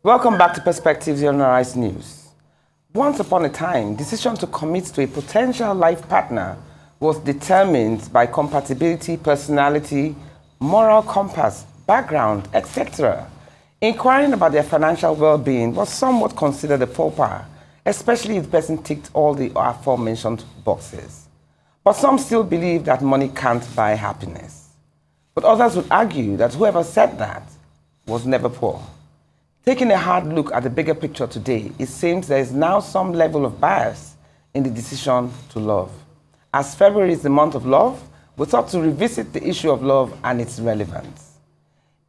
Welcome back to Perspectives on Rise News. Once upon a time, decision to commit to a potential life partner was determined by compatibility, personality, moral compass, background, etc. Inquiring about their financial well-being was somewhat considered a faux pas, especially if the person ticked all the aforementioned boxes. But some still believe that money can't buy happiness. But others would argue that whoever said that was never poor. Taking a hard look at the bigger picture today, it seems there is now some level of bias in the decision to love. As February is the month of love, we thought to revisit the issue of love and its relevance.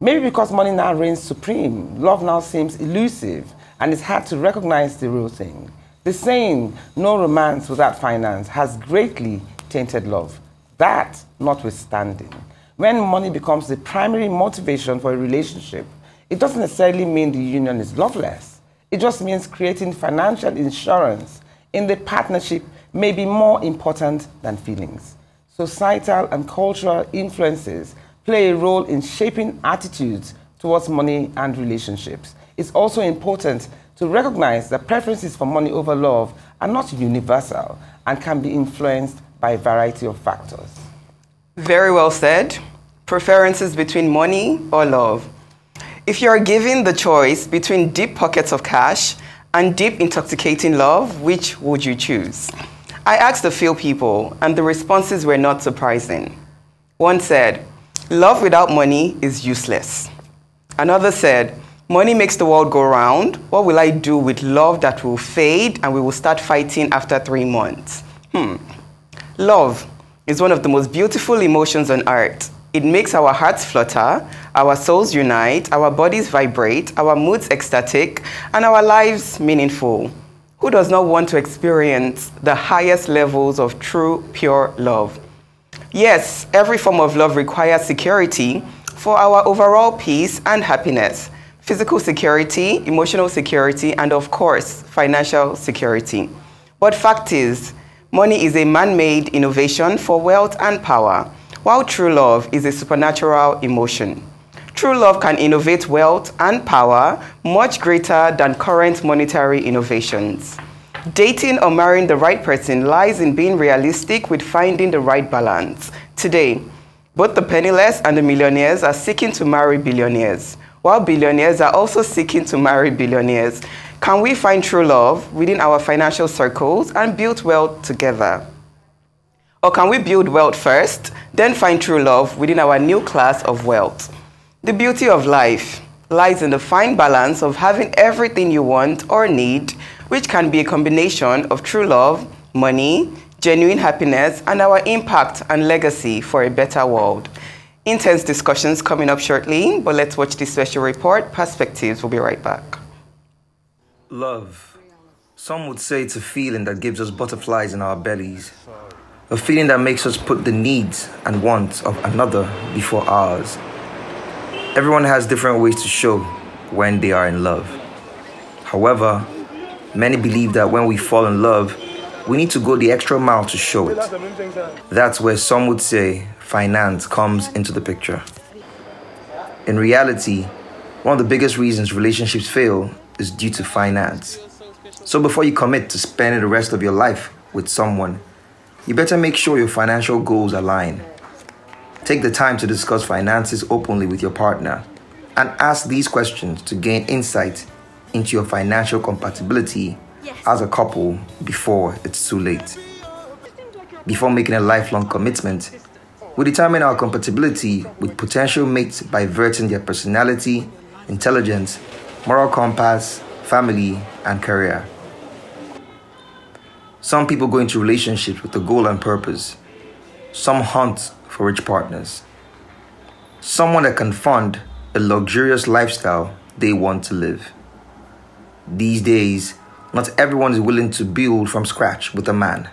Maybe because money now reigns supreme, love now seems elusive and it's hard to recognize the real thing. The saying, no romance without finance, has greatly tainted love. That notwithstanding, when money becomes the primary motivation for a relationship, it doesn't necessarily mean the union is loveless. It just means creating financial insurance in the partnership may be more important than feelings. Societal and cultural influences play a role in shaping attitudes towards money and relationships. It's also important to recognize that preferences for money over love are not universal and can be influenced by a variety of factors. Very well said. Preferences between money or love. If you are given the choice between deep pockets of cash and deep intoxicating love, which would you choose? I asked a few people, and the responses were not surprising. One said, love without money is useless. Another said, money makes the world go round. What will I do with love that will fade and we will start fighting after 3 months? Love is one of the most beautiful emotions on earth. It makes our hearts flutter, our souls unite, our bodies vibrate, our moods ecstatic, and our lives meaningful. Who does not want to experience the highest levels of true, pure love? Yes, every form of love requires security for our overall peace and happiness. Physical security, emotional security, and of course, financial security. But fact is, money is a man-made innovation for wealth and power, while true love is a supernatural emotion. True love can innovate wealth and power much greater than current monetary innovations. Dating or marrying the right person lies in being realistic with finding the right balance. Today, both the penniless and the millionaires are seeking to marry billionaires, while billionaires are also seeking to marry billionaires. Can we find true love within our financial circles and build wealth together? Or can we build wealth first, then find true love within our new class of wealth? The beauty of life lies in the fine balance of having everything you want or need, which can be a combination of true love, money, genuine happiness, and our impact and legacy for a better world. Intense discussions coming up shortly, but let's watch this special report. Perspectives. We'll be right back. Love. Some would say it's a feeling that gives us butterflies in our bellies. A feeling that makes us put the needs and wants of another before ours. Everyone has different ways to show when they are in love. However, many believe that when we fall in love, we need to go the extra mile to show it. That's where some would say finance comes into the picture. In reality, one of the biggest reasons relationships fail is due to finance. So before you commit to spending the rest of your life with someone, you better make sure your financial goals align. Take the time to discuss finances openly with your partner and ask these questions to gain insight into your financial compatibility as a couple before it's too late. Before making a lifelong commitment, we determine our compatibility with potential mates by verting their personality, intelligence, moral compass, family, and career. Some people go into relationships with a goal and purpose. Some hunt for rich partners. Someone that can fund a luxurious lifestyle they want to live. These days, not everyone is willing to build from scratch with a man.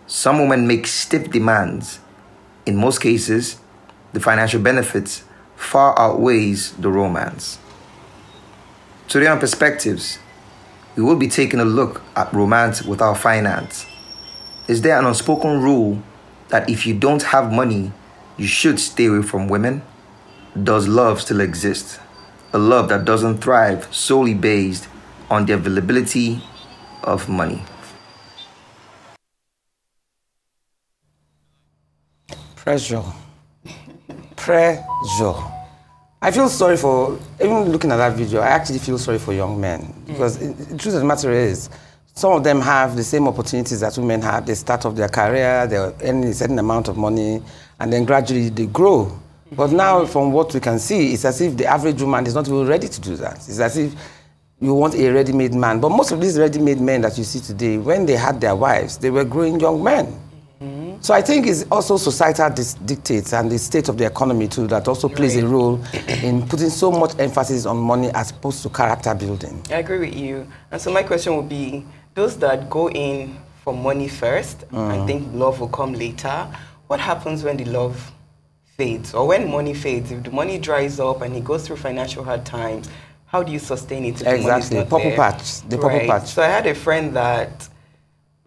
Some women make stiff demands. In most cases, the financial benefits far outweighs the romance. Today on Perspectives, we will be taking a look at romance without finance. Is there an unspoken rule that if you don't have money, you should stay away from women? Does love still exist? a love that doesn't thrive solely based on the availability of money. Pressure. Pressure. I feel sorry for, even looking at that video, I actually feel sorry for young men. Because the truth of the matter is, some of them have the same opportunities that women have. They start off their career, they're earning a certain amount of money, and then gradually they grow. But now, from what we can see, it's as if the average woman is not even ready to do that. It's as if you want a ready-made man. But most of these ready-made men that you see today, when they had their wives, they were growing young men. So I think it's also societal dictates and the state of the economy too that also plays a role in putting so much emphasis on money as opposed to character building. I agree with you. And so my question would be, those that go in for money first and think love will come later, what happens when the love fades or when money fades? If the money dries up and he goes through financial hard times, how do you sustain it if the money's not purple there? patch, the purple patch. So I had a friend that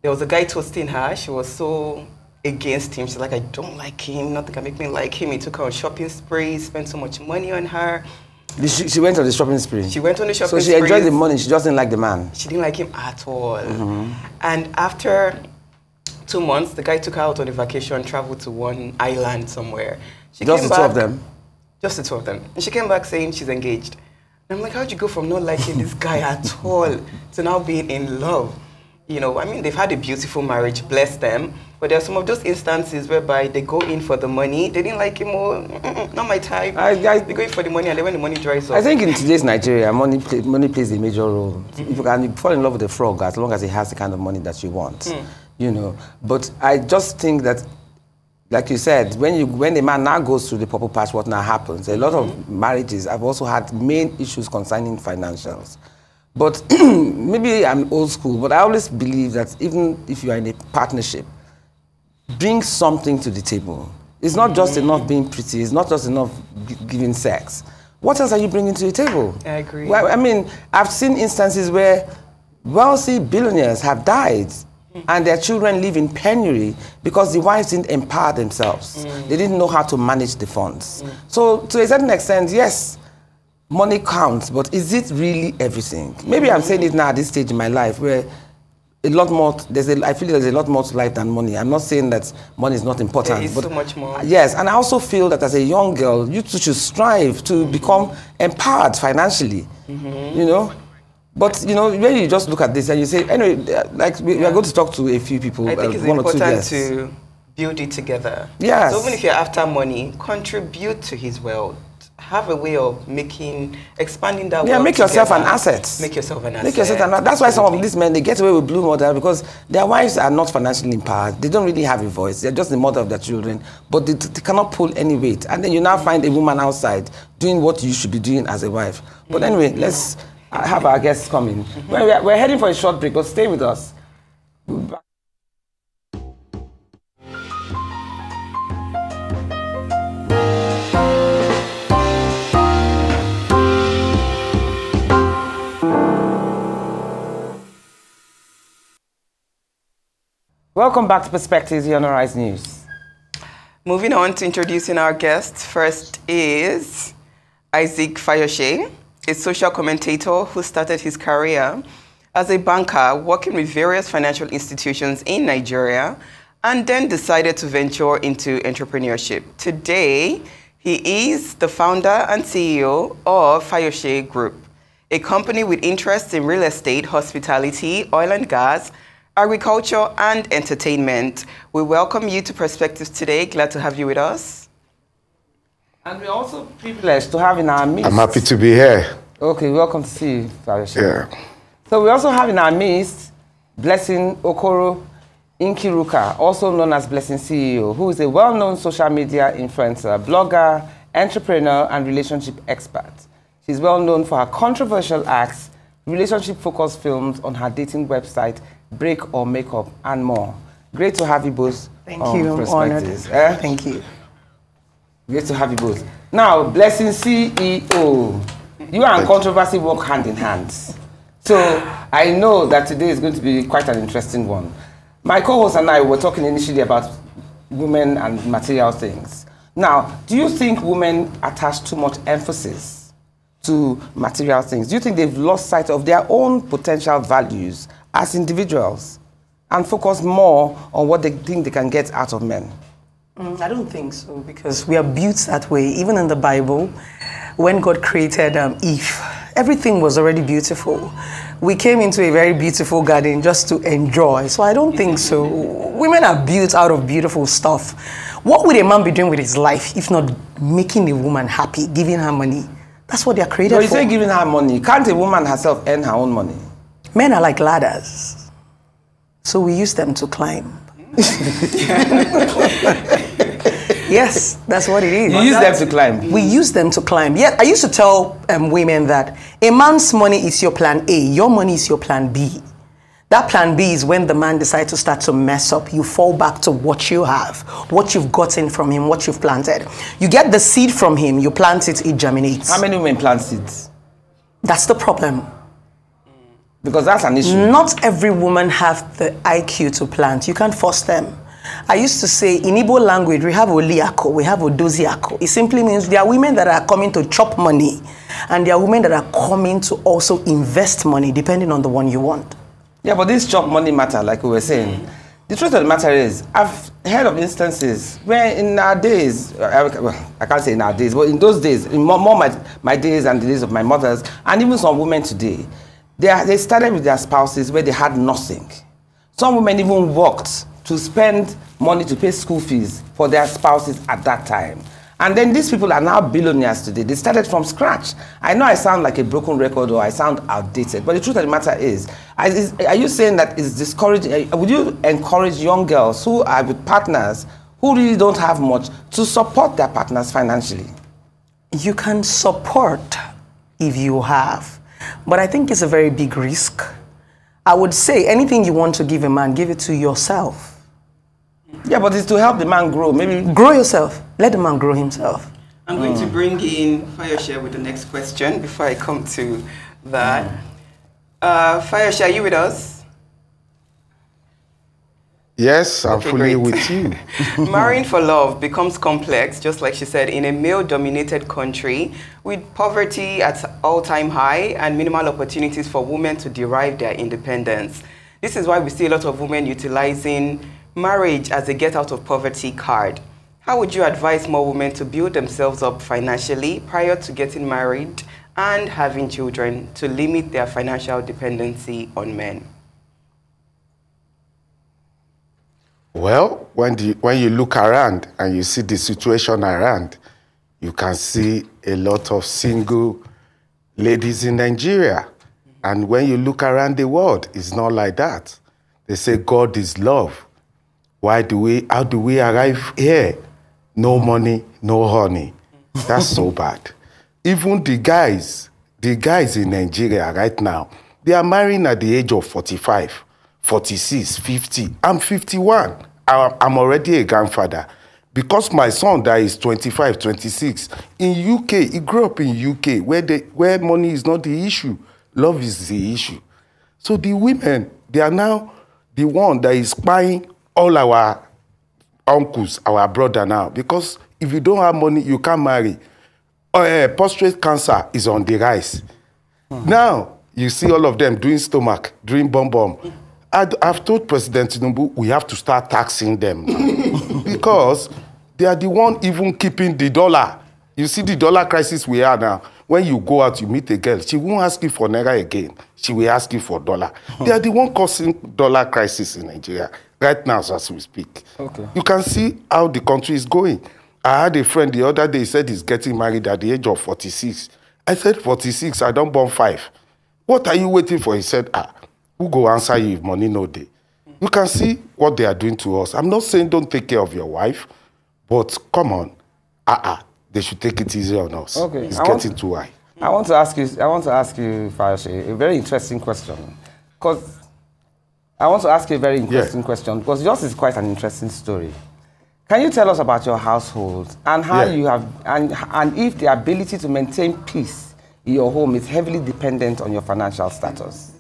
there was a guy toasting her. She was so against him. She's like, I don't like him. Nothing can make me like him. He took her on shopping sprees, spent so much money on her. She went on the shopping spree? She went on the shopping spree. So she enjoyed the money, she just didn't like the man? She didn't like him at all. And after 2 months, the guy took her out on a vacation, traveled to one island somewhere. Just the two of them? Just the two of them. And she came back saying she's engaged. And I'm like, how'd you go from not liking this guy at all to now being in love? You know, I mean, they've had a beautiful marriage, bless them. But there are some of those instances whereby they go in for the money. They didn't like him, not my type. They go in for the money, and then when the money dries up. I think in today's Nigeria, money plays a major role. If you can fall in love with a frog, as long as he has the kind of money that you want, you know. But I just think that, like you said, when the man now goes through the purple patch, what now happens? A lot of marriages have also had main issues concerning financials. But maybe I'm old school, but I always believe that even if you are in a partnership, bring something to the table. It's not just enough being pretty. It's not just enough giving sex. What else are you bringing to the table? I agree. Well, I mean, I've seen instances where wealthy billionaires have died and their children live in penury because the wives didn't empower themselves. They didn't know how to manage the funds. So to a certain extent, yes, money counts, but is it really everything? Maybe I'm saying it now at this stage in my life where a lot more, I feel there's a lot more to life than money. I'm not saying that money is not important. There is so much more. Yes, and I also feel that as a young girl, you too should strive to become empowered financially, you know? But, you know, when you just look at this and you say, anyway, like we are going to talk to a few people, I think it's one or two important guests. to build it together. Yes. So even if you're after money, contribute to his wealth. Have a way of expanding that wealth. Yeah, make yourself together. an asset. Make yourself an asset. Make yourself an asset. That's why some of these men, they get away with blue mother because their wives are not financially empowered. They don't really have a voice. They're just the mother of their children, but they cannot pull any weight. And then you now find a woman outside doing what you should be doing as a wife. But anyway, let's have our guests coming. We're heading for a short break, but stay with us. Welcome back to Perspectives here on Arise News. Moving on to introducing our guest. First is Isaac Fayose, a social commentator who started his career as a banker working with various financial institutions in Nigeria and then decided to venture into entrepreneurship. Today, he is the founder and CEO of Fayose Group, a company with interests in real estate, hospitality, oil and gas, agriculture, and entertainment. We welcome you to Perspectives today. Glad to have you with us. And we're also privileged to have in our midst. I'm happy to be here. Okay, welcome to see you, Fayose. Yeah. So we also have in our midst Blessing Okoro Nkiruka, also known as Blessing CEO, who is a well-known social media influencer, blogger, entrepreneur, and relationship expert. She's well known for her controversial acts, relationship-focused films on her dating website, Break or Makeup, and more. Great to have you both. Thank you. I'm honored. Thank you. Great to have you both. Now, Blessing CEO, you and controversy work hand in hand. So I know that today is going to be quite an interesting one. My co-host and I were talking initially about women and material things. Now, do you think women attach too much emphasis to material things? Do you think they've lost sight of their own potential values as individuals and focus more on what they think they can get out of men? I don't think so, because we are built that way. Even in the Bible, when God created Eve, everything was already beautiful. We came into a very beautiful garden just to enjoy. So I don't think so. Women are built out of beautiful stuff. What would a man be doing with his life if not making a woman happy, giving her money? That's what they're created for. You say giving her money. Can't a woman herself earn her own money? Men are like ladders. So we use them to climb. Yes, that's what it is. You use them to climb? We use them to climb. Yeah, I used to tell women that a man's money is your plan A, your money is your plan B. That plan B is when the man decides to start to mess up, you fall back to what you have, what you've gotten from him, what you've planted. You get the seed from him, you plant it, it germinates. How many women plant seeds? That's the problem. Because that's an issue. Not every woman have the IQ to plant. You can't force them. I used to say in Igbo language, we have Oliako, we have Odoziako. It simply means there are women that are coming to chop money, and there are women that are coming to also invest money, depending on the one you want. Yeah, but this chop money matter, like we were saying. The truth of the matter is, I've heard of instances where in our days, well, I can't say in our days, but in those days, in more my days and the days of my mothers, and even some women today, they started with their spouses where they had nothing. Some women even worked to spend money to pay school fees for their spouses at that time. And then these people are now billionaires today. They started from scratch. I know I sound like a broken record or I sound outdated, but the truth of the matter is, are you saying that it's discouraging? Would you encourage young girls who are with partners who really don't have much to support their partners financially? You can support if you have, but I think it's a very big risk. I would say anything you want to give a man, give it to yourself. Yeah, but it's to help the man grow. Maybe grow yourself. Let the man grow himself. I'm going to bring in Fayose with the next question before I come to that. Fayose, are you with us? Yes, I'm fully great. with you. Marrying for love becomes complex, just like she said, in a male-dominated country with poverty at all-time high and minimal opportunities for women to derive their independence. This is why we see a lot of women utilizing marriage as a get-out-of-poverty card. How would you advise more women to build themselves up financially prior to getting married and having children to limit their financial dependency on men? Well, when you look around and you see the situation around, you can see a lot of single ladies in Nigeria. And when you look around the world, it's not like that. They say God is love. How do we arrive here? No money, no honey. That's so bad. Even the guys in Nigeria right now, they are marrying at the age of 45, 46, 50. I'm 51. I'm already a grandfather. Because my son that is 25, 26, in UK, he grew up in UK, where money is not the issue. Love is the issue. So the women, they are now the one that is buying all our uncles, our brother now. Because if you don't have money, you can't marry. Prostate cancer is on the rise. Now, you see all of them doing stomach, doing bomb. I've told President Tinubu we have to start taxing them because they are the one even keeping the dollar. You see the dollar crisis we are now. When you go out, you meet a girl, she won't ask you for naira again. She will ask you for dollar. They are the one causing dollar crisis in Nigeria right now as we speak. Okay. You can see how the country is going. I had a friend the other day, he said he's getting married at the age of 46. I said, 46, I don't born 5. What are you waiting for? He said, who go answer you if money no day? You can see what they are doing to us. I'm not saying don't take care of your wife, but come on, they should take it easy on us. Okay. It's getting too high. I want to ask you, Fayose, a very interesting question. Because yours is quite an interesting story. Can you tell us about your household and how you have, and if the ability to maintain peace in your home is heavily dependent on your financial status?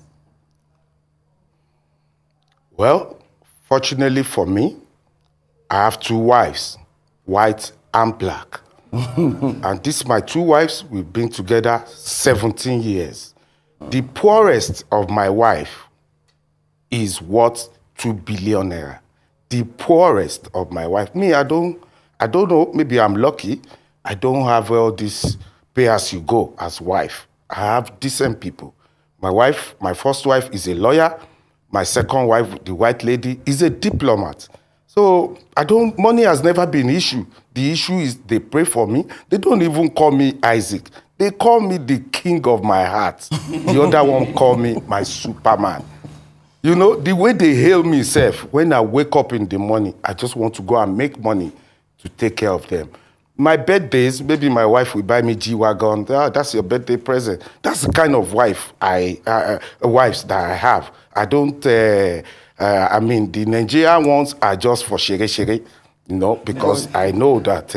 Well, fortunately for me, I have 2 wives, white and black. And this my 2 wives, we've been together 17 years. The poorest of my wife is worth 2 billion naira. The poorest of my wife. Me, I don't know, maybe I'm lucky. I don't have all this pay as you go as wife. I have decent people. My wife, my first wife is a lawyer. My second wife, the white lady, is a diplomat. So money has never been an issue. The issue is they pray for me. They don't even call me Isaac. They call me the king of my heart. The other one call me my Superman. You know, the way they hail me, when I wake up in the morning, I just want to go and make money to take care of them. My birthdays, maybe my wife will buy me G-Wagon. That's your birthday present. That's the kind of wives that I have. I don't, I mean, the Nigerian ones are just for shere, you know, because I know that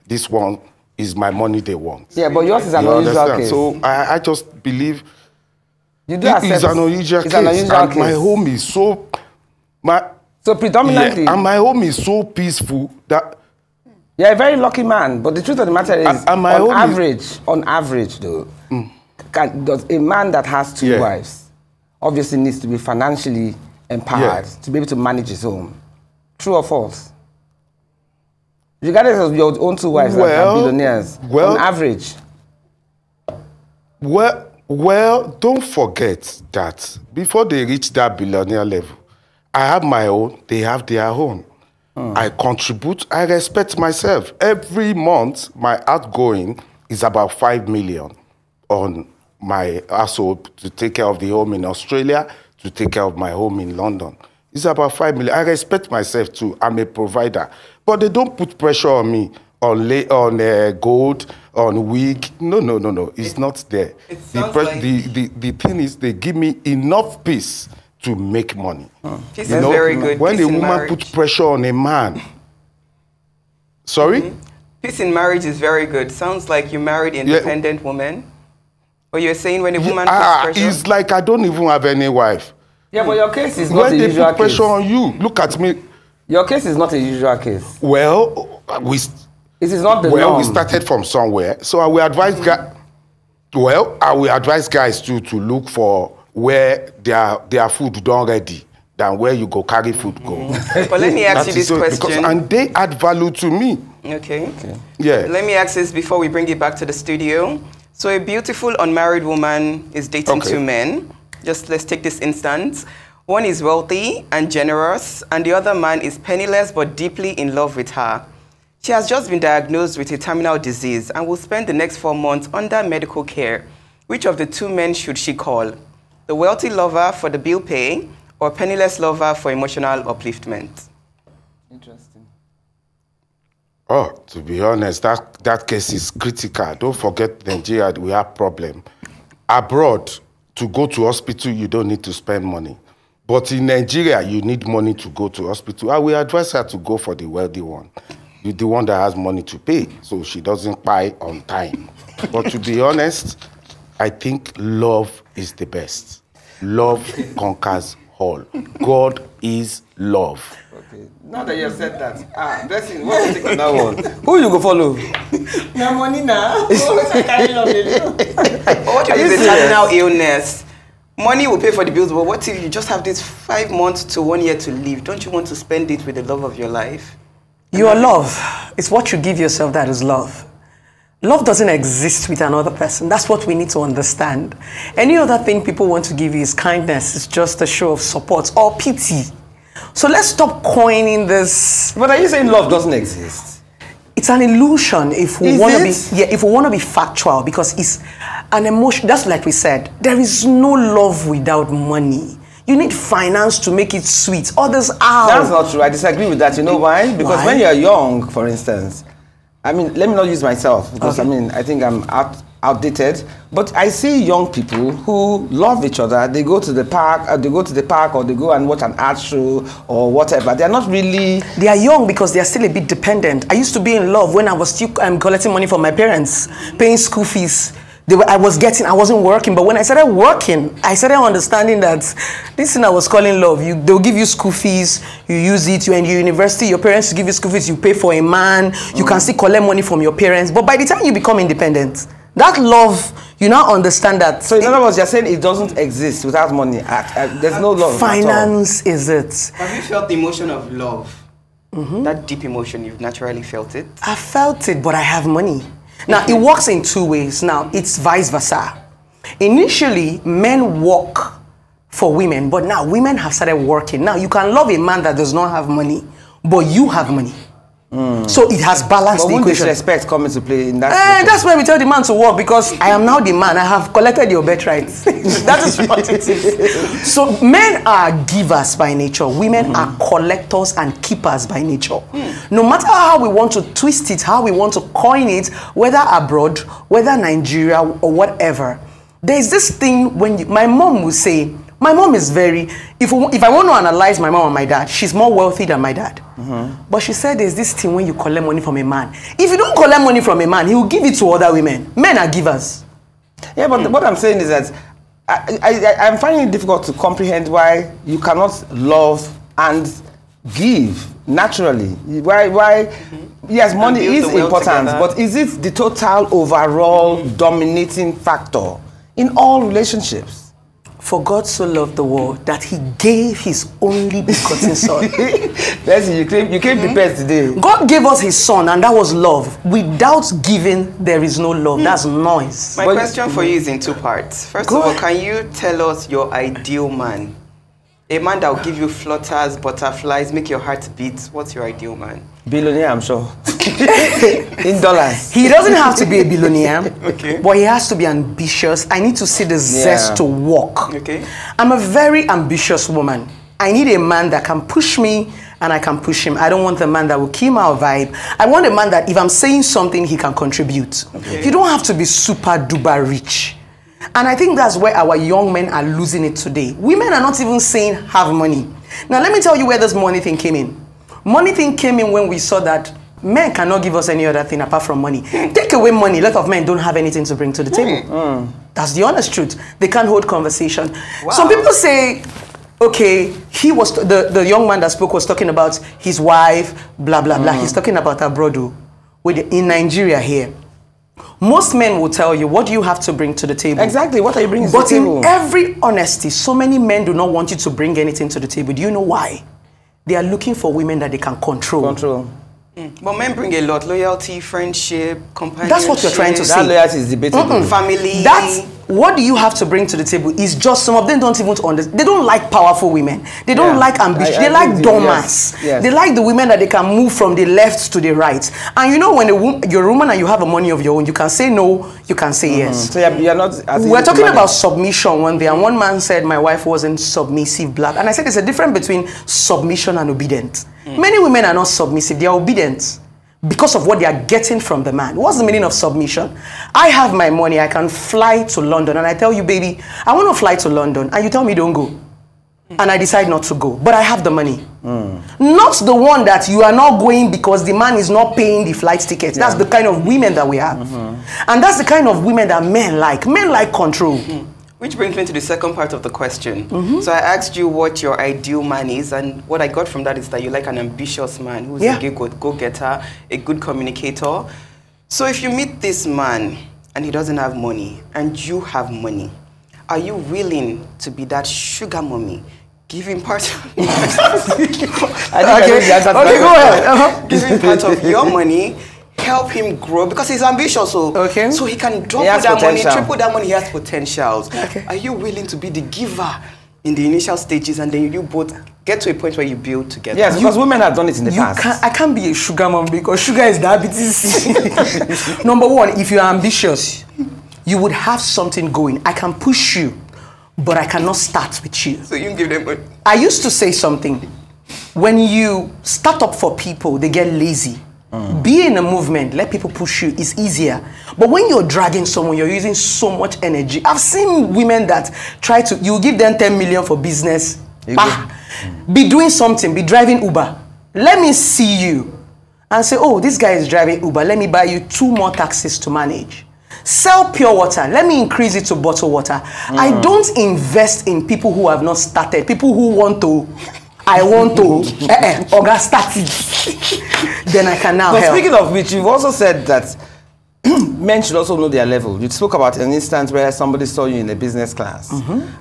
this one is my money they want. Yeah, but yours is an unusual case. So I just believe you do it is an unusual case. And my home is so... So predominantly... Yeah, and my home is so peaceful that... You're a very lucky man, but the truth of the matter is, on average though, does a man that has 2 wives obviously needs to be financially empowered to be able to manage his home. True or false? Regardless of your own 2 wives that are billionaires, on average. Well, don't forget that before they reach that billionaire level, I have my own, they have their own. I contribute, I respect myself. Every month, my outgoing is about 5 million on my household to take care of the home in Australia, to take care of my home in London. It's about 5 million. I respect myself too. I'm a provider. But they don't put pressure on me on gold, on wig. No. It's not there. The thing is, they give me enough peace to make money. This is very good. When a woman puts pressure on a man, sorry? Peace in marriage is very good. Sounds like you married an independent woman. Or you're saying when a woman puts pressure? It's like I don't even have any wife. Yeah, but your case is not a usual case. When they put pressure on you, look at me. Your case is not a usual case. Well, it is not the norm. We started from somewhere. So I will advise guys to look for where their food done ready than where you go carry food go. But let me ask you this question. And they add value to me. Okay. Yeah. Let me ask this before we bring it back to the studio. So a beautiful unmarried woman is dating 2 men. Let's take this instance. One is wealthy and generous, and the other man is penniless but deeply in love with her. She has just been diagnosed with a terminal disease and will spend the next 4 months under medical care. Which of the 2 men should she call? The wealthy lover for the bill pay, or penniless lover for emotional upliftment? Interesting. Oh, to be honest, that case is critical. Don't forget, Nigeria, we have problem. Abroad, to go to hospital, you don't need to spend money. But in Nigeria, you need money to go to hospital. I will advise her to go for the wealthy one. The one that has money to pay, so she doesn't buy on time. But to be honest, I think love is the best. Love conquers all. God is love. Okay. Now that you have said that, Blessing, what do you think on that one? Who you go follow? No money now. What if it's a terminal illness? Money will pay for the bills, but what if you just have this 5 months to 1 year to live? Don't you want to spend it with the love of your life? Your love, it's what you give yourself that is love. Love doesn't exist with another person. That's what we need to understand. Any other thing people want to give you is kindness. It's just a show of support or pity. So let's stop coining this. But are you saying love doesn't exist? It's an illusion if we want to be if we want to be factual, because it's an emotion. Just like we said, there is no love without money. You need finance to make it sweet. Others are. That's not true. I disagree with that. You know why? Because when you're young, for instance, I mean, let me not use myself because I mean, I think I'm outdated. But I see young people who love each other. They go to the park, or they go and watch an art show or whatever. They're not really. They are young because they are still a bit dependent. I used to be in love when I was still collecting money from my parents, paying school fees, I wasn't working, but when I started working, I started understanding that this thing I was calling love, they'll give you school fees, you use it, you're in university, your parents give you school fees, you pay for a man, you can still collect money from your parents, but by the time you become independent, that love, you now understand that. So in other words, you're saying it doesn't exist without money. There's no love. Finance is it. Have you felt the emotion of love? That deep emotion, you've naturally felt it? I felt it, but I have money. Now, it works in two ways. Now, it's vice versa. Initially, men work for women, but now women have started working. Now, you can love a man that does not have money, but you have money. So it has balanced the equation. Disrespect come into play in that. That's why we tell the man to work, because I am now the man. I have collected your birthright. That is what it is. So men are givers by nature. Women are collectors and keepers by nature. No matter how we want to twist it, how we want to coin it, whether abroad, whether Nigeria or whatever, there is this thing when my mom will say, my mom is very, if I want to analyze my mom and my dad, she's more wealthy than my dad. But she said there's this thing when you collect money from a man. If you don't collect money from a man, he will give it to other women. Men are givers. Yeah, but what I'm saying is that I'm finding it difficult to comprehend why you cannot love and give naturally. Why? Yes, money is important, but is it the total overall dominating factor in all relationships? For God so loved the world that he gave his only begotten son. You came prepared today. God gave us his son, and that was love. Without giving, there is no love. That's noise. My question for you is in two parts. First of all, can you tell us your ideal man? A man that will give you flutters, butterflies, make your heart beat. What's your ideal man? Billionaire, I'm sure. In dollars. He doesn't have to be a billionaire, but he has to be ambitious. I need to see the zest to walk. I'm a very ambitious woman. I need a man that can push me and I can push him. I don't want a man that will kill our vibe. I want a man that if I'm saying something, he can contribute. You don't have to be super duper rich. And I think that's where our young men are losing it today. Women are not even saying have money. Now let me tell you where this money thing came in. Money thing came in when we saw that men cannot give us any other thing apart from money. Take away money, a lot of men don't have anything to bring to the table. That's the honest truth. They can't hold conversation. Some people say, okay, he was the young man that spoke was talking about his wife, blah blah blah. He's talking about abroad. In Nigeria here, most men will tell you, what do you have to bring to the table? Exactly, what are you bringing to the table? But in every honesty, so many men do not want you to bring anything to the table. Do you know why? They are looking for women that they can control. But men bring a lot. Loyalty, friendship, companionship. That's what you're trying to say. That loyalty is debatable. Family. What do you have to bring to the table is just some of them don't even understand. They don't like powerful women. They don't like ambition. They like dormants. They like the women that they can move from the left to the right. And you know when you're a woman and you have a money of your own, you can say no, you can say yes. So you're not. We're talking about submission one day, and one man said my wife wasn't submissive, blah. And I said there's a difference between submission and obedience. Many women are not submissive; they are obedient because of what they are getting from the man. What's the meaning of submission? I have my money, I can fly to London, and I tell you, baby, I want to fly to London, and you tell me don't go. And I decide not to go, but I have the money. Not the one that you are not going because the man is not paying the flight tickets. That's the kind of women that we have. And that's the kind of women that men like. Men like control. Which brings me to the second part of the question. So I asked you what your ideal man is, and what I got from that is that you like an ambitious man who's a go-getter, a good communicator. So if you meet this man and he doesn't have money and you have money, are you willing to be that sugar mommy, giving part of go ahead. Giving part of your money, help him grow because he's ambitious, so he can double that money, triple that money. He has potentials. Are you willing to be the giver in the initial stages, and then you both get to a point where you build together? Yes, because women have done it in the past. I can't be a sugar mom because sugar is diabetes. Number one, if you are ambitious, you would have something going. I can push you, but I cannot start with you. So you can give them money. I used to say something. When you start up for people, they get lazy. Be in a movement, let people push you, it's easier. But when you're dragging someone, you're using so much energy. I've seen women that try to, you give them 10 million for business. Be doing something, be driving Uber. Let me see you and say, oh, this guy is driving Uber. Let me buy you 2 more taxis to manage. Sell pure water. Let me increase it to bottled water. I don't invest in people who have not started. People who want to. I want to. Oga start it. Then I can now help. Speaking of which, you've also said that men should also know their level. You spoke about an instance where somebody saw you in a business class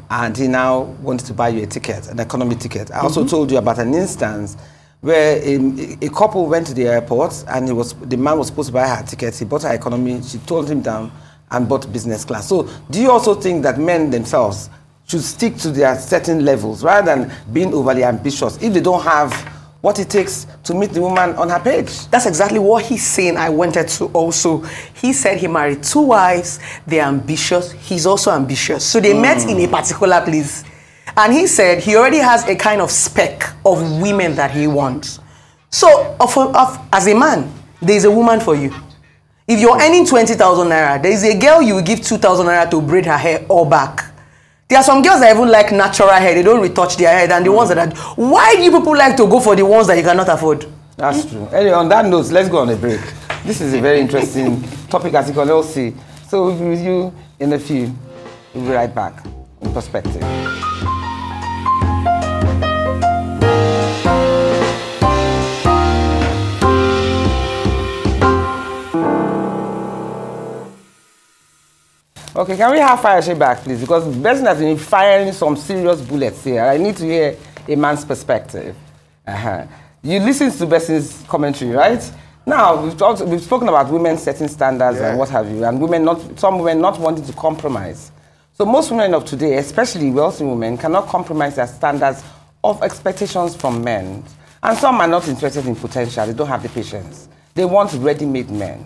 and he now wanted to buy you a ticket, an economy ticket. I also told you about an instance where a couple went to the airport and the man was supposed to buy her ticket. He bought her economy, she toned him down and bought business class. So do you also think that men themselves should stick to their certain levels rather than being overly ambitious if they don't have what it takes to meet the woman on her page? That's exactly what he's saying. I wanted to also. He said he married 2 wives. They're ambitious. He's also ambitious. So they met in a particular place. And he said he already has a kind of spec of women that he wants. So as a man, there's a woman for you. If you're earning 20,000 naira, there is a girl you will give 2,000 naira to braid her hair all back. There are some girls that even like natural hair. They don't retouch their hair. And the ones that why do you people like to go for the ones that you cannot afford? That's true. Anyway, on that note, let's go on a break. This is a very interesting topic, as you can all see. So we'll be with you in a few. We'll be right back in Perspective. Okay, can we have Fayose back, please? Because Benson has been firing some serious bullets here. I need to hear a man's perspective. You listened to Benson's commentary, right? Now, we've spoken about women setting standards and what have you, and some women not wanting to compromise. So most women of today, especially wealthy women, cannot compromise their standards of expectations from men. And some are not interested in potential. They don't have the patience. They want ready-made men.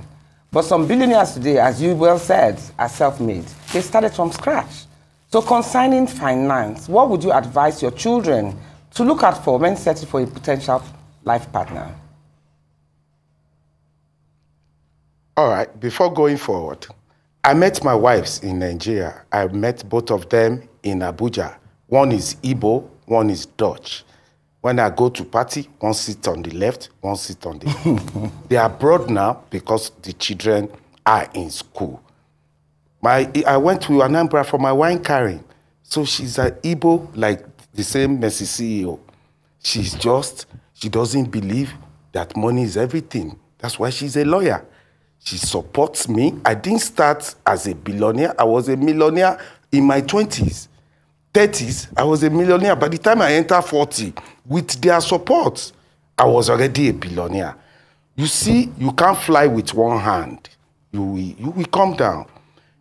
But some billionaires today, as you well said, are self-made. They started from scratch. So concerning finance, what would you advise your children to look out for when searching for a potential life partner? All right, before going forward, I met my wives in Nigeria. I met both of them in Abuja. One is Igbo, one is Dutch. When I go to party, one sits on the left, one sits on the right. They are abroad now because the children are in school. I went to Anambra for my wine carrying. So she's an Igbo, like the same Mrs. CEO. She doesn't believe that money is everything. That's why she's a lawyer. She supports me. I didn't start as a billionaire. I was a millionaire in my 20s. 30s, I was a millionaire. By the time I entered 40, with their support, I was already a billionaire. You see, you can't fly with one hand. You will come down.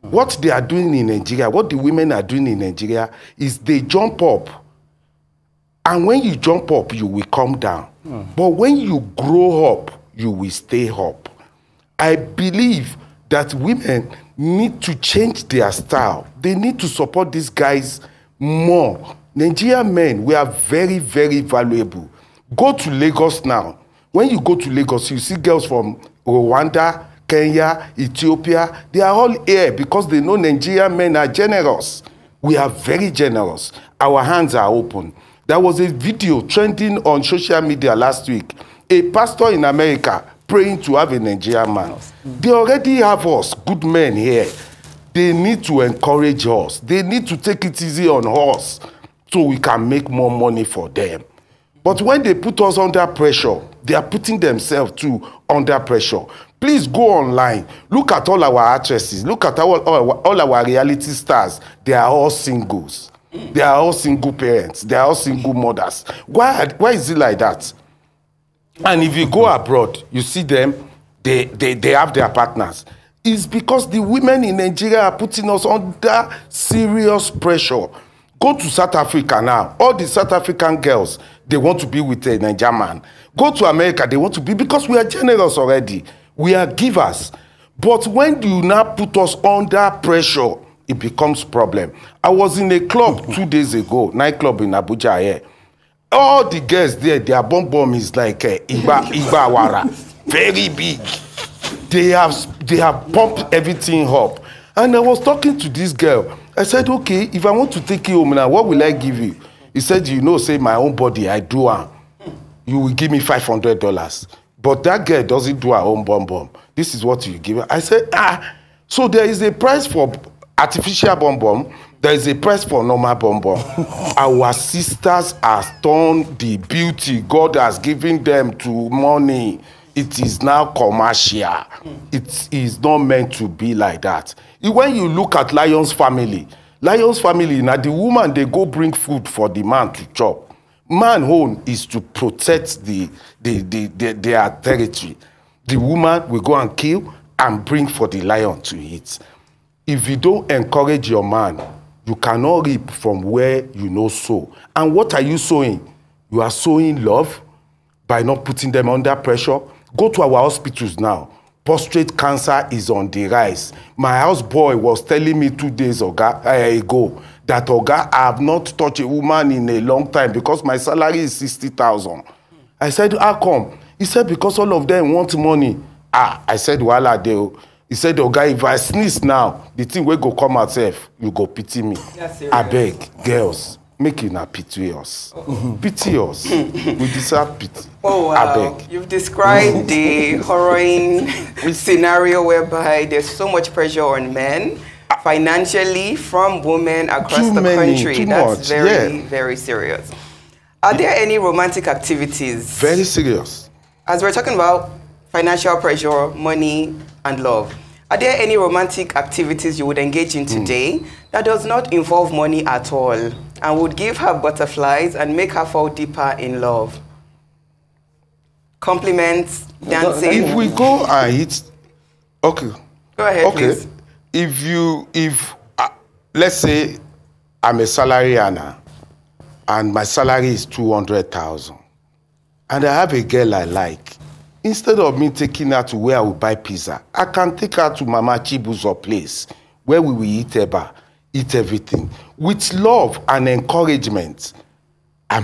What they are doing in Nigeria, what the women are doing in Nigeria, is they jump up. And when you jump up, you will come down. But when you grow up, you will stay up. I believe that women need to change their style. They need to support these guys more. Nigerian men, we are very, very valuable. Go to Lagos now. When you go to Lagos, you see girls from Rwanda, Kenya, Ethiopia. They are all here because they know Nigerian men are generous. We are very generous. Our hands are open. There was a video trending on social media last week. A pastor in America praying to have a Nigerian man. They already have us, good men here. They need to encourage us. They need to take it easy on us so we can make more money for them. But when they put us under pressure, they are putting themselves too under pressure. Please go online. Look at all our actresses. Look at all our reality stars. They are all singles. They are all single parents. They are all single mothers. Why is it like that? And if you go abroad, you see them, they have their partners. It's because the women in Nigeria are putting us under serious pressure. Go to South Africa now. All the South African girls, they want to be with a Nigerian man. Go to America, they want to be, because we are generous already. We are givers. But when you now put us under pressure, it becomes problem. I was in a club 2 days ago, nightclub in Abuja here. All the girls there, their bomb is like Iba Wara. Very big. They have pumped everything up. And I was talking to this girl. I said, okay, if I want to take you home now, what will I give you? He said, you know, say my own body, I do one. You will give me $500. But that girl doesn't do her own bomb. This is what you give her. I said, So there is a price for artificial bonbon. There is a price for normal bonbon. Our sisters have turned the beauty God has given them to money. It is now commercial. It is not meant to be like that. When you look at Lion's family, now the woman, they go bring food for the man to chop. Man own is to protect their territory. The woman will go and kill and bring for the lion to eat. If you don't encourage your man, you cannot reap from where you know sow. And what are you sowing? You are sowing love by not putting them under pressure. Go to our hospitals now. Prostate cancer is on the rise. My houseboy was telling me 2 days ago that, Oga, I have not touched a woman in a long time because my salary is 60,000. I said, how come? He said, because all of them want money. I said, voila, he said, Oga, if I sneeze now, the thing will go come out safe. You go pity me. I beg, girls, make you not pity us. Pity us. We deserve pity. Oh, wow. I beg. You've described the harrowing scenario whereby there's so much pressure on men financially from women across the country. That's very serious. Are there any romantic activities? Very serious. As we're talking about financial pressure, money, and love, are there any romantic activities you would engage in today that does not involve money at all and would give her butterflies and make her fall deeper in love? Compliments, dancing. If we go and eat, okay. Go ahead, please. If let's say I'm a salary earner and my salary is 200,000 and I have a girl I like, instead of me taking her to where I will buy pizza, I can take her to Mama Chibuzo place where we will eat eba, eat everything. With love and encouragement, I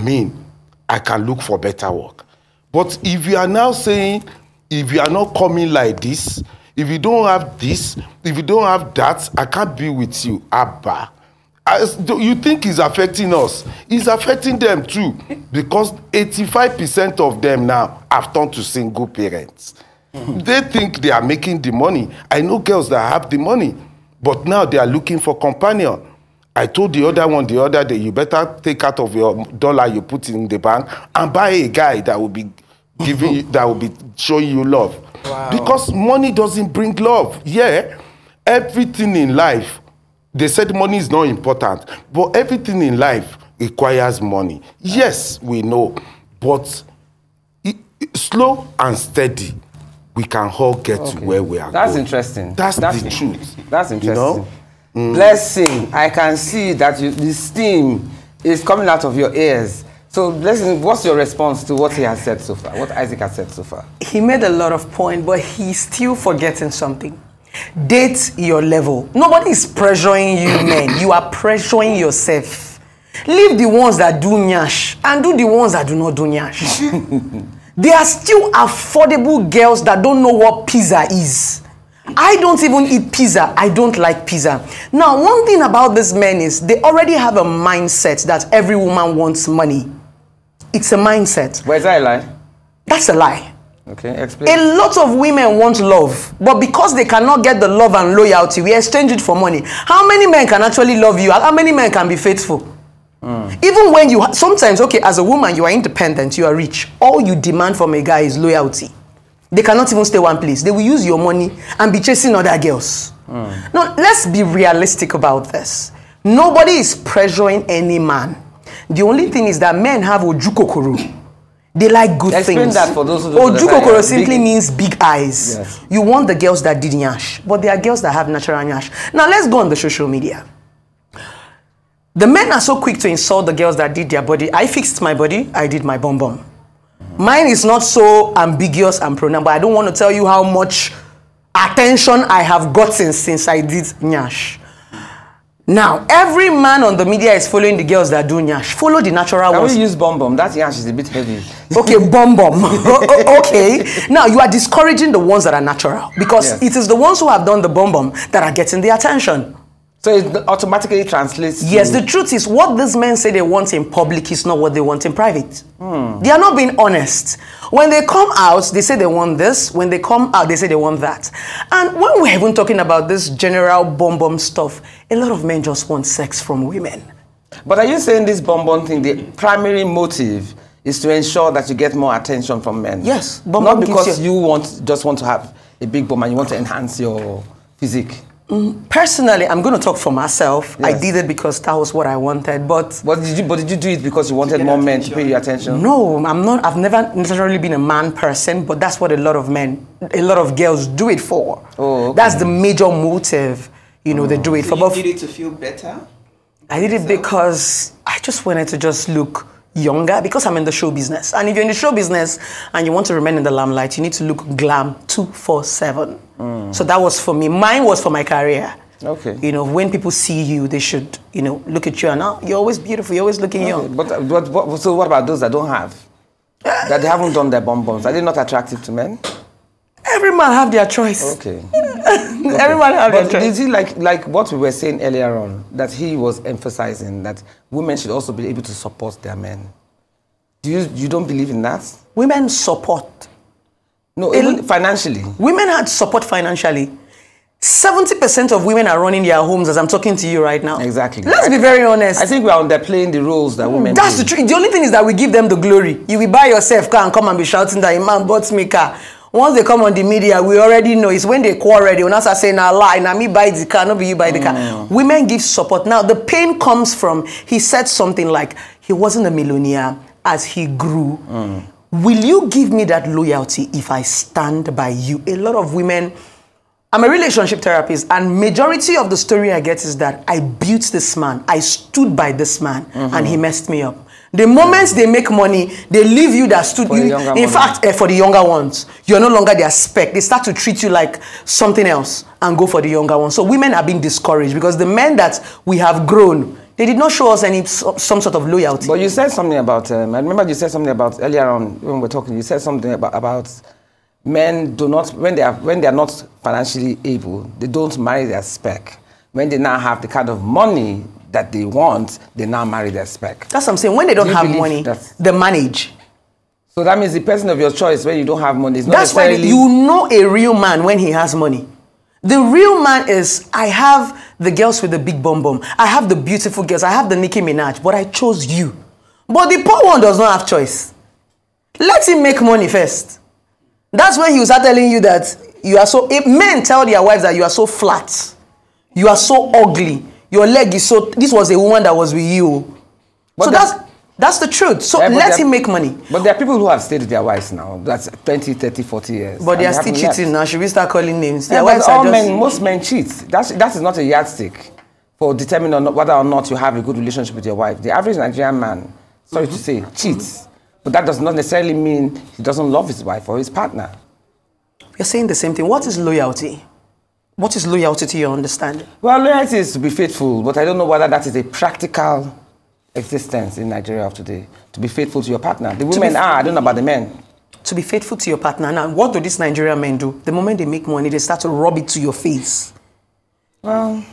can look for better work. But if you are now saying, if you are not coming like this, if you don't have this, if you don't have that, I can't be with you. Abba. You think it's affecting us? It's affecting them too, because 85% of them now have turned to single parents. They think they are making the money. I know girls that have the money, but now they are looking for companion. I told the other one the other day, you better take out of your dollar you put in the bank and buy a guy that will be giving you, that will be showing you love. Wow. Because money doesn't bring love. Yeah, everything in life, they said money is not important, but everything in life requires money. Yes, we know, but slow and steady, we can all get to where we are That's going. interesting. That's the truth. That's interesting. You know? Blessing, I can see that the steam is coming out of your ears. So, Blessing, what's your response to what he has said so far, what Isaac has said so far? He made a lot of points, but he's still forgetting something. Date your level. Nobody is pressuring you, men. You are pressuring yourself. Leave the ones that do nyash and do the ones that do not do nyash. There are still affordable girls that don't know what pizza is. I don't even eat pizza. I don't like pizza. Now, one thing about these men is they already have a mindset that every woman wants money. It's a mindset. Where's that a lie? That's a lie. Okay, explain. A lot of women want love, but because they cannot get the love and loyalty, we exchange it for money. How many men can actually love you? How many men can be faithful? Even when you, sometimes, okay, as a woman, you are independent, you are rich. All you demand from a guy is loyalty. They cannot even stay one place. They will use your money and be chasing other girls. Now, let's be realistic about this. Nobody is pressuring any man. The only thing is that men have ojukokoro. They like good things. Explain that for those who don't understand. Ojukokoro simply means big eyes. Yes. You want the girls that did nyash, but there are girls that have natural nyash. Now, let's go on the social media. The men are so quick to insult the girls that did their body. I fixed my body, I did my bum bum. Mine is not so ambiguous and pronoun, but I don't want to tell you how much attention I have gotten since I did nyash. Now, every man on the media is following the girls that do nyash. Follow the natural ones. Can we use bum bum? That nyash is a bit heavy. Okay, bum bum. Okay. Now, you are discouraging the ones that are natural because it is the ones who have done the bum bum that are getting the attention. So it automatically translates Yes, to... the truth is what these men say they want in public is not what they want in private. They are not being honest. When they come out, they say they want this. When they come out, they say they want that. And when we're even talking about this general bomb stuff, a lot of men just want sex from women. But are you saying this bomb thing, the primary motive is to ensure that you get more attention from men? Yes. Not because you just want to have a big bomb and you want to enhance your physique. Personally, I'm going to talk for myself. Yes. I did it because that was what I wanted. But did you do it because you wanted more men to pay you attention? No, I'm not. I've never necessarily been a man person, but that's what a lot of girls do it for. Oh, okay. That's the major motive, they do it for. You did it to feel better? I did it because I just wanted to just look younger, because I'm in the show business. And if you're in the show business and you want to remain in the limelight, you need to look glam 24/7. So that was for me. Mine was for my career. Okay. When people see you, they should, look at you and you're always beautiful, you're always looking young. So what about those that don't have? That they haven't done their bombs? Are they not attractive to men? Every man have their choice. Okay. Every man have their choice. Did he like what we were saying earlier on, that he was emphasizing that women should also be able to support their men? You don't believe in that? Women support. No, even financially. Women had support financially. 70% of women are running their homes as I'm talking to you right now. Exactly. Let's be very honest. I think we are underplaying the roles that women That's play. the truth. The only thing is that we give them the glory. You will buy yourself car and come and be shouting that a man bought me car. Once they come on the media, we already know. It's when they quarrel, they will not start saying, nah, lie, now me buy the car, not be you buy the car. Women give support. Now, the pain comes from, he said something like, he wasn't a millionaire as he grew. Will you give me that loyalty if I stand by you? A lot of women, I'm a relationship therapist, and majority of the story I get is that I built this man, I stood by this man, and he messed me up. The moment they make money, they leave you that stood you. In fact, for the younger ones, you're no longer their spec. They start to treat you like something else and go for the younger ones. So women are being discouraged because the men that we have grown, they did not show us some sort of loyalty. But you said something about, I remember you said something about earlier on when we were talking, you said something about men do not, when they are not financially able, they don't marry their spec. When they now have the kind of money that they want, they now marry their spec. That's what I'm saying. When they don't have money, they manage. So that means the person of your choice when you don't have money is not That's why necessarily... you know a real man when he has money. The real man is, I have the girls with the big bum bum. I have the beautiful girls. I have the Nicki Minaj, but I chose you. But the poor one does not have choice. Let him make money first. That's when he will start telling you that you are so... Men tell their wives that you are so flat. You are so ugly. Your leg is so... This was a woman that was with you. But so that's the truth. So let him make money. But there are people who have stayed with their wives now. That's 20, 30, 40 years. But they are still cheating now. Should we start calling names? Yeah, but most men cheat. That is not a yardstick for determining whether or not you have a good relationship with your wife. The average Nigerian man, sorry to say, cheats. But that does not necessarily mean he doesn't love his wife or his partner. You're saying the same thing. What is loyalty? What is loyalty to your understanding? Well, loyalty is to be faithful, but I don't know whether that is a practical existence in Nigeria of today. To be faithful to your partner. The women are, I don't know about the men. To be faithful to your partner. Now, what do these Nigerian men do? The moment they make money, they start to rub it to your face. Well,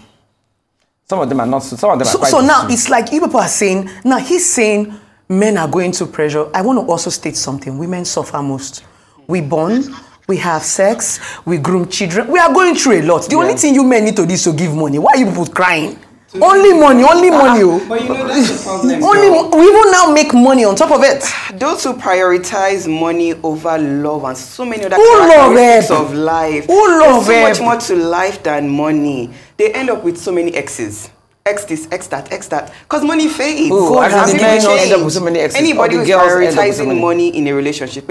some of them are not. Some of them are quite so now, it's like you people are saying, now he's saying men are going to pressure. I want to also state something. Women suffer most. We born, we have sex, we groom children. We are going through a lot. The only thing you men need to do is to give money. Why are you people crying? Only money, only money. But you know that's the problem. We will now make money on top of it. Those who prioritize money over love and so many other characteristics of life. There's so much more to life than money. They end up with so many exes. X this, X that, X that. Because money fades. End up with so many exes. Anybody who's prioritizing money in a relationship,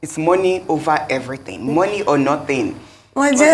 it's money over everything. Money or nothing. My dear,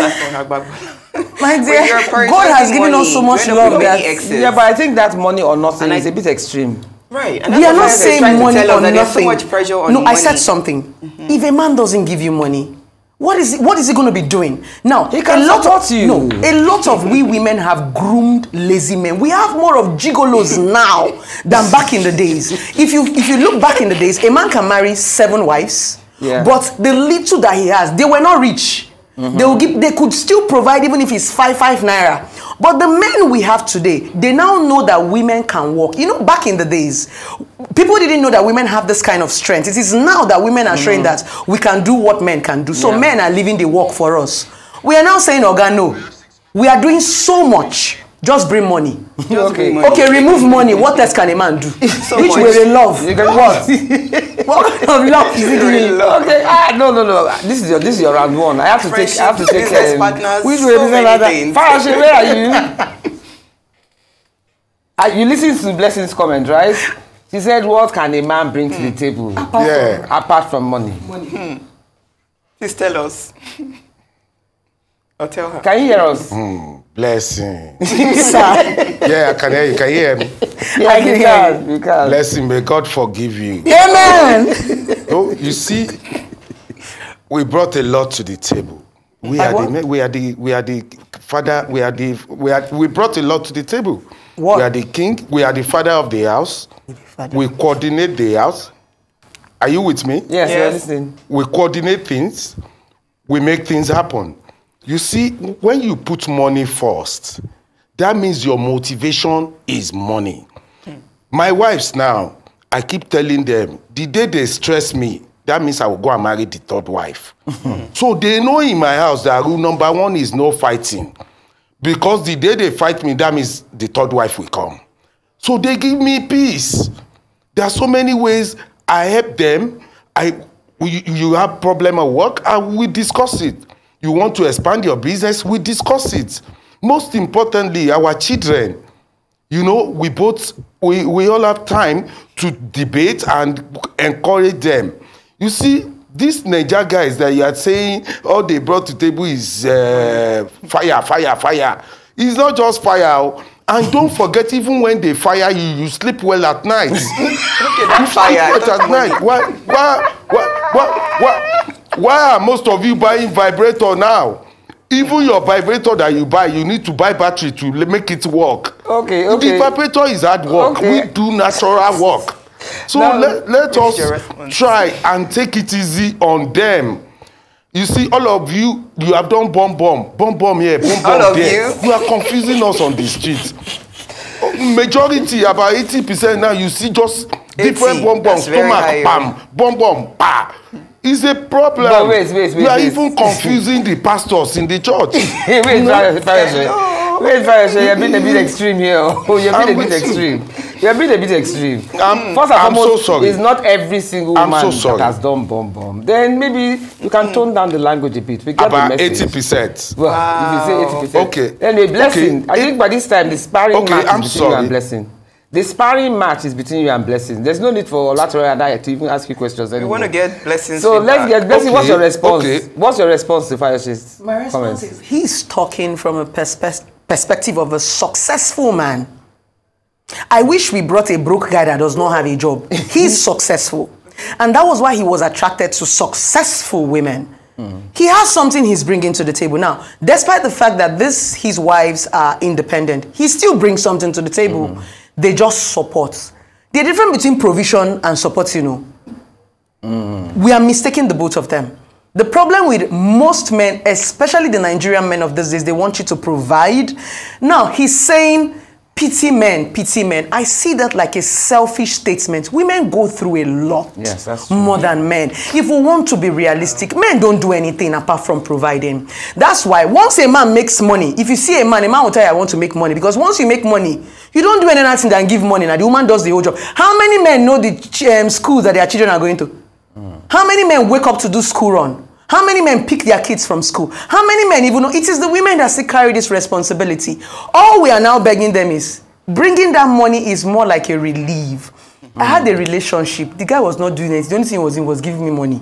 God has given us so much love. Yeah, but I think that money or nothing is a bit extreme. Right. We are not saying money or nothing. So much pressure on I said something. If a man doesn't give you money, what is he going to be doing? Now, he can support you. No, a lot of we women have groomed lazy men. We have more of gigolos now than back in the days. If you look back in the days, a man can marry 7 wives. Yeah. But the little that he has, they were not rich. They could still provide even if it's 5 naira. But the men we have today, they now know that women can work. You know, back in the days, people didn't know that women have this kind of strength. It is now that women are showing that we can do what men can do. So men are leaving the work for us. We are now saying, Oga, no. We are doing so much. Just bring money. Okay, remove money. What else can a man do? So which way they love? You can what? What kind of love is it giving? Okay, no. This is your round one. I have to take. Business partners. Which So way many things. Fayose, where are you? You listen to Blessing's comment, right? She said, "What can a man bring to the table? Apart from money." Please tell us. Or tell her. Can you hear us? Blessing. Sir. Yeah, I can hear you. Can you hear me? I can hear you. You can. Blessing, may God forgive you. Amen. Oh, you see, we brought a lot to the table. We brought a lot to the table. What? We are the king. We are the father of the house. We coordinate the house. Are you with me? Yes, you're listening. We coordinate things. We make things happen. You see, when you put money first, that means your motivation is money. My wives now, I keep telling them, the day they stress me, that means I will go and marry the third wife. So they know in my house that rule number one is no fighting. Because the day they fight me, that means the third wife will come. So they give me peace. There are so many ways I help them. You have problem at work, and we discuss it. You want to expand your business, we discuss it. Most importantly, our children, you know, we all have time to debate and encourage them. You see, these Niger guys that you are saying, all they brought to the table is fire. It's not just fire. And don't forget, even when they fire you, you sleep well at night. Okay, that's fire. At night. Why are most of you buying vibrator now? Even your vibrator that you buy, you need to buy battery to make it work. Okay. The vibrator is hard work. We do natural work. So let us try and take it easy on them. You see, all of you have done bomb here, bomb there. You are confusing us on the street. Majority, about 80% now, you see just different bomb, stomach, bomb, bah. It's a problem. No, wait. You are even confusing the pastors in the church. Wait, Fayose, you're being a bit extreme here. You're being a bit extreme. First and foremost, so sorry. It's not every single woman that has done bomb. Then maybe you can tone down the language a bit. We get about the message. 80%. Well, if you say 80%. Okay. Then a blessing. I think by this time, the sparring match is between you and blessing. The sparring match is between you and blessing. There's no need for Olatunji and I to even ask you questions anymore. We want to get blessings. So let's get blessing. Okay. What's your response? Okay. What's your response to Fayose's My response comments? is he's talking from a perspective of a successful man. I wish we brought a broke guy that does not have a job. He's successful. And that was why he was attracted to successful women. He has something he's bringing to the table. Now, despite the fact that his wives are independent, he still brings something to the table. They just support. The difference between provision and support, you know, we are mistaking the both of them. The problem with most men, especially the Nigerian men of these days, they want you to provide. Now, he's saying, pity men. I see that like a selfish statement. Women go through a lot. Yes, that's true. More than men. If we want to be realistic, men don't do anything apart from providing. That's why once a man makes money, if you see a man will tell you, I want to make money. Because once you make money, you don't do anything than give money. Now the woman does the whole job. How many men know the schools that their children are going to? How many men wake up to do school run? How many men pick their kids from school? How many men even know? It is the women that still carry this responsibility. All we are now begging them is, bringing that money is more like a relief. I had a relationship. The guy was not doing it. The only thing he was doing was giving me money.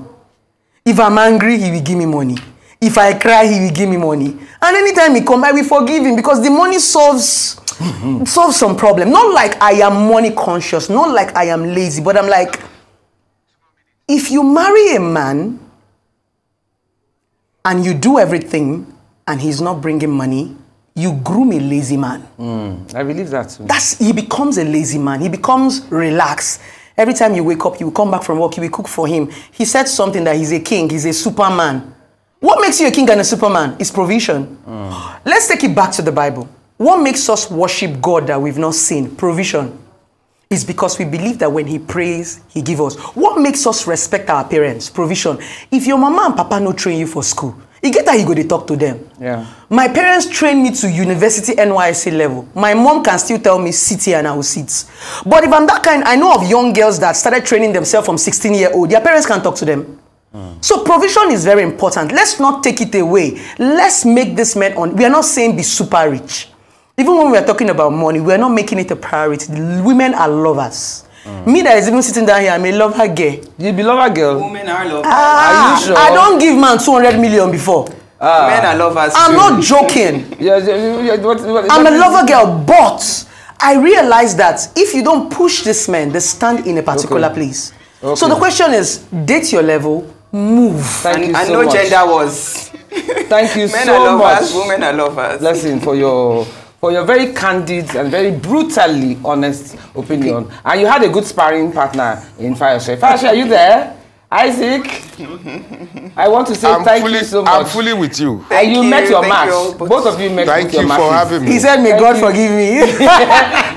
If I'm angry, he will give me money. If I cry, he will give me money. And anytime he comes, I will forgive him because the money solves some problem. Not like I am money conscious, not like I am lazy, but I'm like, if you marry a man and you do everything and he's not bringing money, you groom a lazy man. I believe that too. He becomes a lazy man. He becomes relaxed. Every time you wake up, you will come back from work, you will cook for him. He said something that he's a king, he's a superman. What makes you a king and a superman is provision. Let's take it back to the Bible. What makes us worship God that we've not seen? Provision. It's because we believe that when he prays, he gives us. What makes us respect our parents? Provision. If your mama and papa no train you for school, you get how you go to talk to them. Yeah. My parents trained me to university NYSC level. My mom can still tell me sit here and I will sit. But if I'm that kind, I know of young girls that started training themselves from 16-year-old. Their parents can't talk to them. So provision is very important. Let's not take it away. Let's make this man on. We are not saying be super rich. Even when we are talking about money, we are not making it a priority. Women are lovers. Me that is even sitting down here, I'm a lover girl. You be lover girl? Women are lovers. Are you sure? I don't give man 200 million before. Men are lovers I'm too. not joking. I'm a lover girl, but I realize that if you don't push this man, they stand in a particular place. Okay. So the question is, date your level, move. Thank you so no much. gender wars. Thank you Men so are lovers, much. women are lovers. Listen, for your very candid and very brutally honest opinion. And you had a good sparring partner in Fayose. Fayose, are you there? Isaac? I want to say thank you so much. I'm fully with you. And you met your match. Both of you met your match. Thank you for having me. He said, may God forgive me.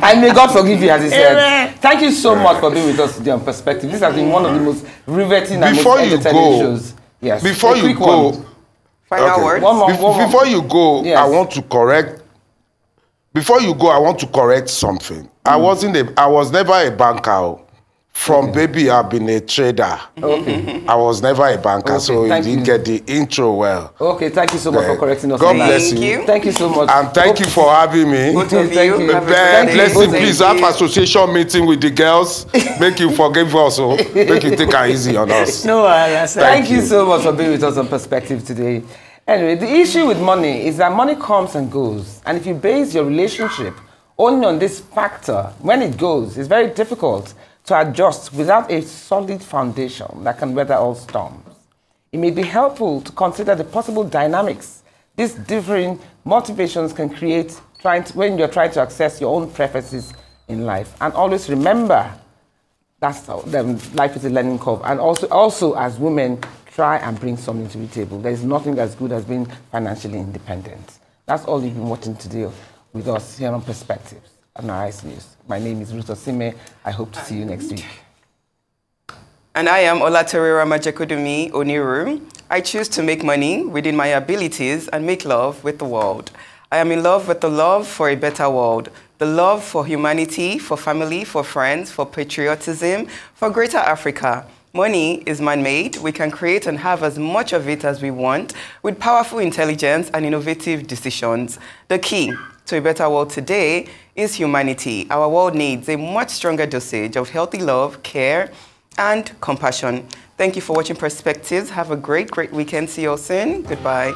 And may God forgive you, as he said. Thank you so much for being with us today on Perspective. This has been one of the most riveting and most entertaining shows. Yes. Before you go, final words. Before you go, yes. I want to correct. Before you go, I want to correct something. I was never a banker. From baby, I've been a trader. Okay. I was never a banker, so you didn't get the intro well. Okay, thank you so much for correcting us. God bless you. Thank you so much. And thank you for having me. Both of Thank you. you. Bless you. Please have association meeting with the girls. Make you forgive us. Make you take it easy on us. No, thank you so much for being with us on Perspective today. Anyway, the issue with money is that money comes and goes. And if you base your relationship only on this factor, when it goes, it's very difficult to adjust without a solid foundation that can weather all storms. It may be helpful to consider the possible dynamics these differing motivations can create when you're trying to access your own preferences in life. And always remember, life is a learning curve. And also as women, try and bring something to the table. There is nothing as good as being financially independent. That's all you've been watching today with us here on Perspectives on Arise News. My name is Ruth Osime. I hope to see you next week. And I am Majekodunmi-Oniru. I choose to make money within my abilities and make love with the world. I am in love with the love for a better world, the love for humanity, for family, for friends, for patriotism, for greater Africa. Money is man-made. We can create and have as much of it as we want with powerful intelligence and innovative decisions. The key to a better world today is humanity. Our world needs a much stronger dosage of healthy love, care, and compassion. Thank you for watching Perspectives. Have a great weekend. See you all soon. Goodbye.